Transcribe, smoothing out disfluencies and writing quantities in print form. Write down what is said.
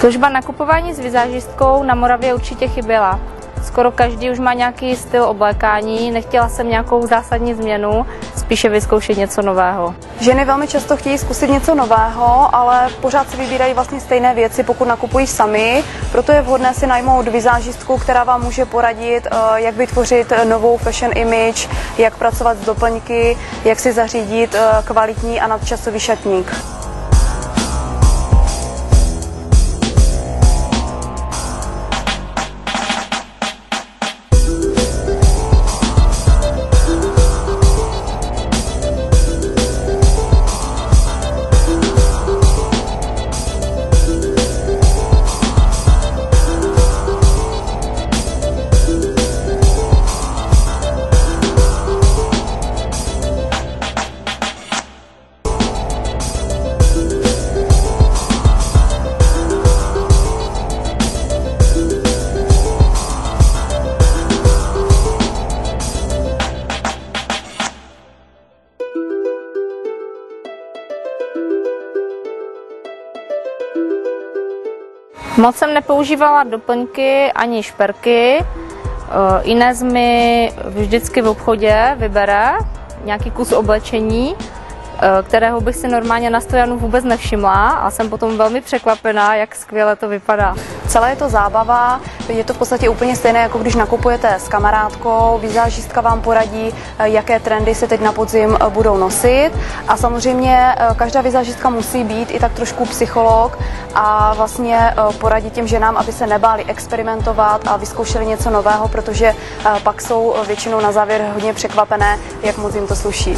Služba nakupování s vizážistkou na Moravě určitě chyběla. Skoro každý už má nějaký styl oblékání, nechtěla jsem nějakou zásadní změnu, spíše vyzkoušet něco nového. Ženy velmi často chtějí zkusit něco nového, ale pořád si vybírají vlastně stejné věci, pokud nakupují sami. Proto je vhodné si najmout vizážistku, která vám může poradit, jak vytvořit novou fashion image, jak pracovat s doplňky, jak si zařídit kvalitní a nadčasový šatník. Moc jsem nepoužívala doplňky ani šperky. Inés mi vždycky v obchodě vybere nějaký kus oblečení, kterého bych si normálně na stojanu vůbec nevšimla a jsem potom velmi překvapená, jak skvěle to vypadá. Celé je to zábava, je to v podstatě úplně stejné, jako když nakupujete s kamarádkou, vizážistka vám poradí, jaké trendy se teď na podzim budou nosit a samozřejmě každá vizážistka musí být i tak trošku psycholog a vlastně poradit těm ženám, aby se nebáli experimentovat a vyzkoušeli něco nového, protože pak jsou většinou na závěr hodně překvapené, jak moc jim to sluší.